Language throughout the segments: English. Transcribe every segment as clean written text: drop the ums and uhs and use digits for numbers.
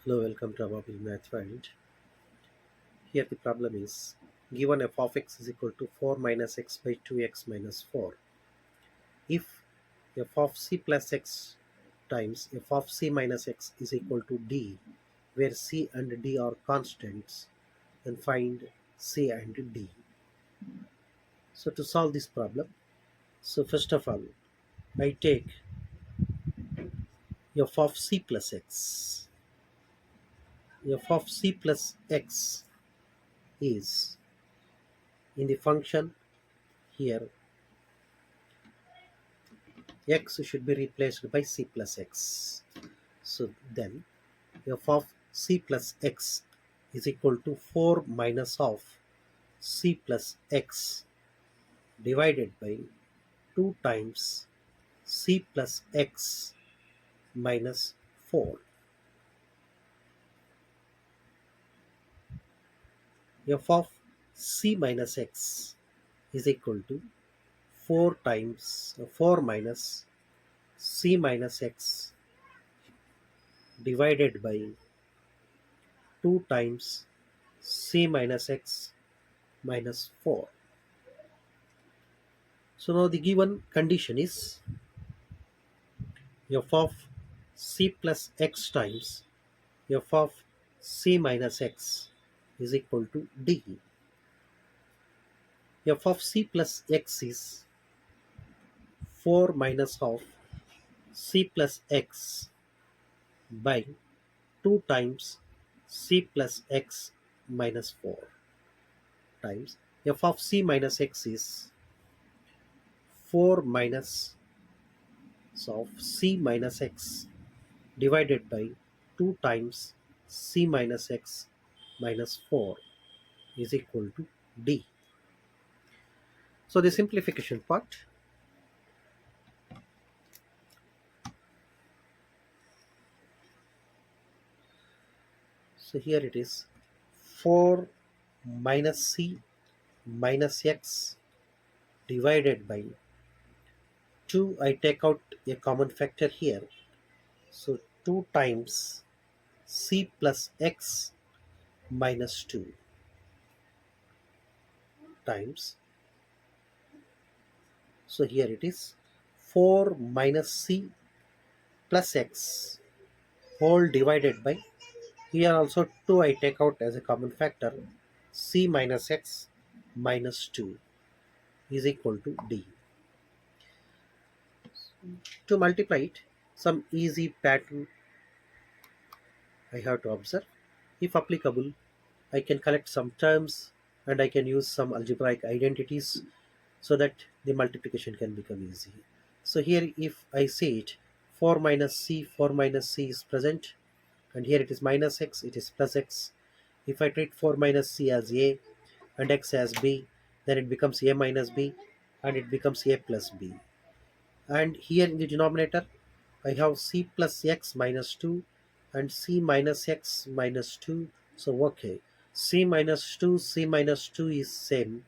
Hello, welcome to our Math World. Here the problem is given f of x is equal to 4 minus x by 2x minus 4. If f of c plus x times f of c minus x is equal to d, where c and d are constants, then find c and d. So to solve this problem, so first of all, I take f of c plus x. F of c plus x is in the function here x should be replaced by c plus x. So then f of c plus x is equal to 4 minus of c plus x divided by 2 times c plus x minus 4. F of c minus x is equal to 4 minus c minus x divided by 2 times c minus x minus 4. So now the given condition is f of c plus x times f of c minus x is equal to d. F of c plus x is 4 minus of c plus x by 2 times c plus x minus 4 times f of c minus x is 4 minus of c minus x divided by 2 times c minus x minus 4 is equal to d. So the simplification part, so here it is 4 minus c minus x divided by 2. I take out a common factor here, so 2 times c plus x minus 2 times, so here it is 4 minus c plus x whole divided by, here also 2 I take out as a common factor, c minus x minus 2 is equal to d. To multiply it, some easy pattern I have to observe. If applicable, I can collect some terms and I can use some algebraic identities so that the multiplication can become easy. So here if I say it, 4 minus c is present, and here it is minus x, it is plus x. If I treat 4 minus c as a and x as b, then it becomes a minus b and it becomes a plus b. And here in the denominator, I have c plus x minus 2 and c minus x minus 2. So okay, c minus 2 is same.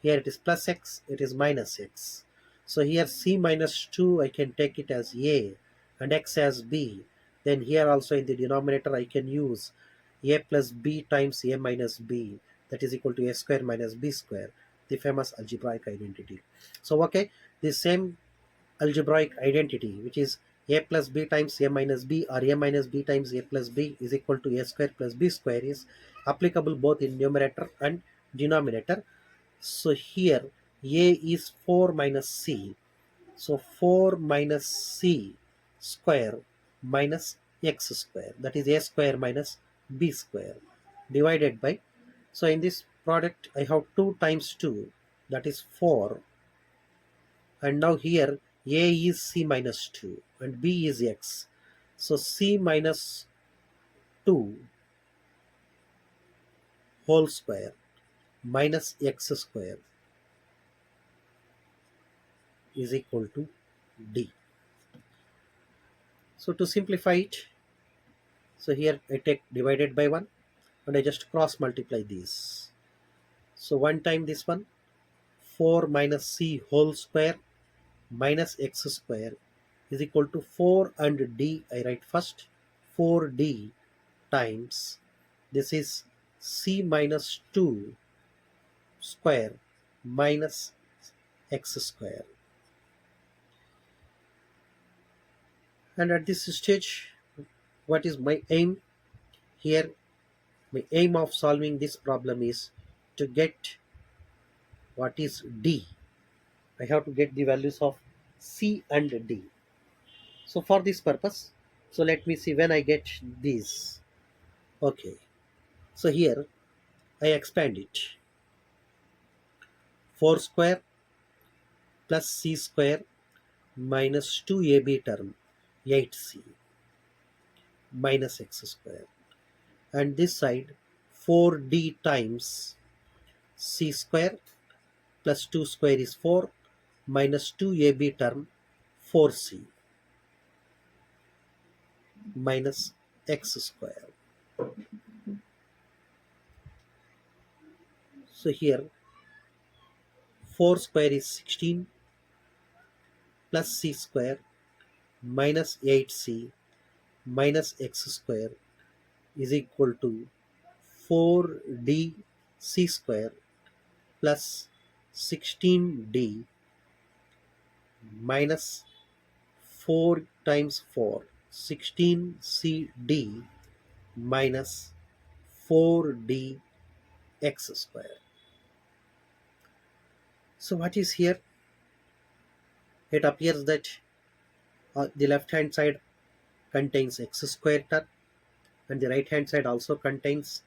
Here it is plus x, it is minus x. So here c minus 2 I can take it as a and x as b. Then here also in the denominator I can use a plus b times a minus b, that is equal to a square minus b square, the famous algebraic identity. So okay, the same algebraic identity, which is a plus b times a minus b or a minus b times a plus b is equal to a square plus b square, is applicable both in numerator and denominator. So here a is 4 minus c, so 4 minus c square minus x square, that is a square minus b square, divided by, so in this product I have 2 times 2, that is 4, and now here a is c minus 2 and b is x, so c minus 2 whole square minus x square is equal to d. So to simplify it, so here I take divided by 1 and I just cross multiply these. So one time this one, 4 minus c whole square minus x square is equal to 4 and d I write first, 4d times this is c minus 2 square minus x square. And at this stage, what is my aim here? My aim of solving this problem is to get what is d. I have to get the values of c and d. So for this purpose, so let me see when I get these. Okay, so here I expand it. 4 square plus c square minus 2ab term 8c minus x square, and this side 4d times c square plus 2 square is 4 minus 2ab term 4c minus x square. So here 4 square is 16 plus c square minus 8c minus x square is equal to 4d c square plus 16d minus 4 times 4 16cd minus 4d x square. So what is here? It appears that the left hand side contains x square term and the right hand side also contains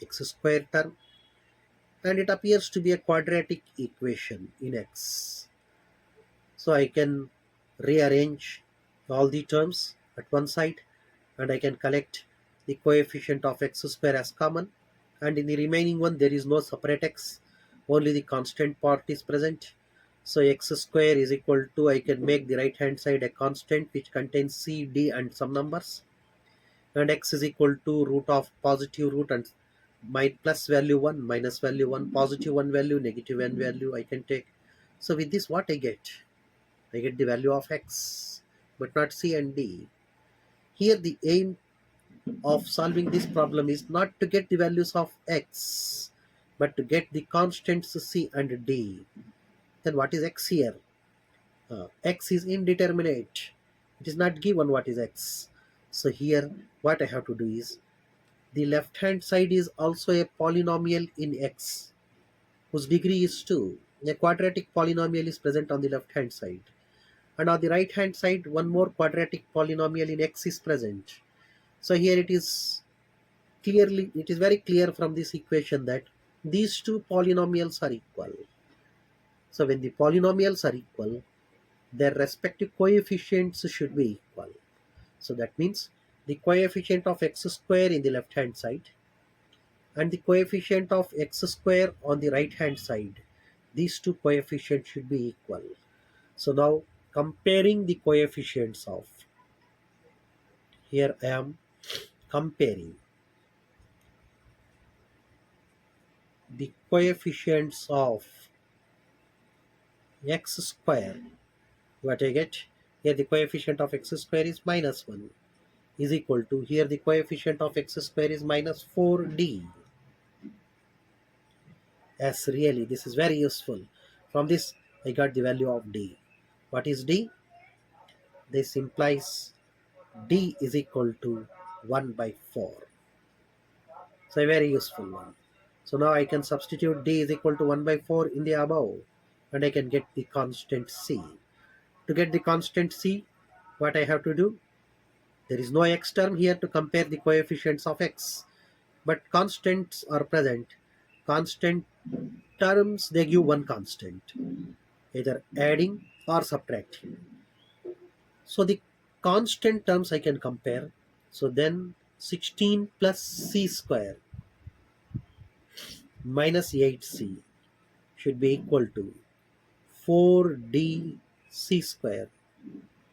x square term, and it appears to be a quadratic equation in x. So I can rearrange all the terms at one side and I can collect the coefficient of x square as common, and in the remaining one there is no separate x, only the constant part is present. So x square is equal to, I can make the right hand side a constant which contains c, d and some numbers, and x is equal to root of positive root and my plus value 1 minus value 1 positive 1 value negative 1 value I can take. So with this what I get the value of x but not c and d. Here the aim of solving this problem is not to get the values of x but to get the constants c and d. Then what is x here? X is indeterminate, it is not given what is x. So here what I have to do is, the left hand side is also a polynomial in x whose degree is 2. A quadratic polynomial is present on the left hand side, and on the right hand side one more quadratic polynomial in x is present. So here it is very clear from this equation that these two polynomials are equal. So when the polynomials are equal, their respective coefficients should be equal. So that means the coefficient of x square in the left hand side and the coefficient of x square on the right hand side, these two coefficients should be equal. So now comparing the coefficients of, here I am comparing the coefficients of x square. What I get here, the coefficient of x square is minus 1 is equal to, here the coefficient of x square is minus 4d. Yes, really this is very useful. From this I got the value of d. What is d? This implies d is equal to 1 by 4. So a very useful one. So now I can substitute d is equal to 1 by 4 in the above and I can get the constant c. To get the constant c, what I have to do? There is no x term here to compare the coefficients of x, but constants are present. Constant terms, they give one constant, either adding or subtracting. So the constant terms I can compare. So then 16 plus c square minus 8c should be equal to 4d c square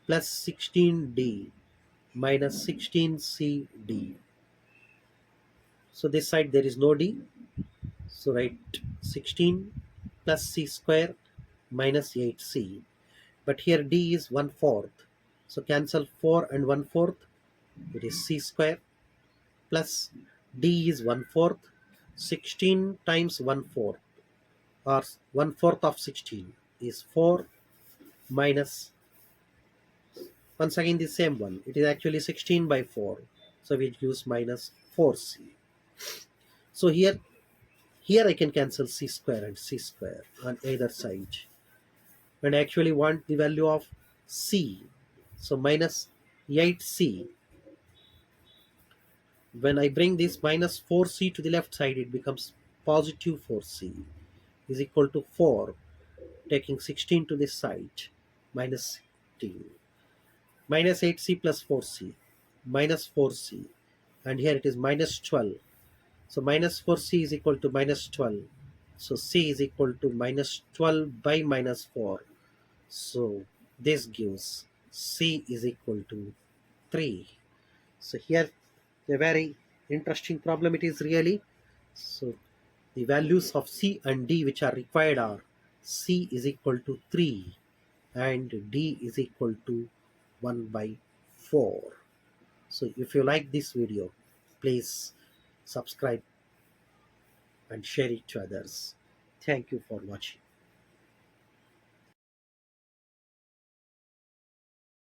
plus 16d minus 16cd. So this side there is no d, so write 16 plus c square minus 8c, but here d is 1/4, so cancel 4 and 1/4, it is c square plus D is 1/4. 16 times 1/4 or 1/4 of 16 is 4 minus, once again the same one. It is actually 16 by 4. So we use minus 4c. So here I can cancel c square and c square on either side. And I actually want the value of c. So minus 8c. When I bring this minus 4c to the left side, it becomes positive 4c is equal to 4, taking 16 to this side, minus 16. Minus 8c plus 4c, minus 4c. And here it is minus 12. So minus 4c is equal to minus 12. So c is equal to minus 12 by minus 4. So this gives c is equal to 3. So here a very interesting problem it is really. So the values of c and d which are required are c is equal to 3 and d is equal to 1 by 4. So if you like this video, please subscribe and share it to others. Thank you for watching.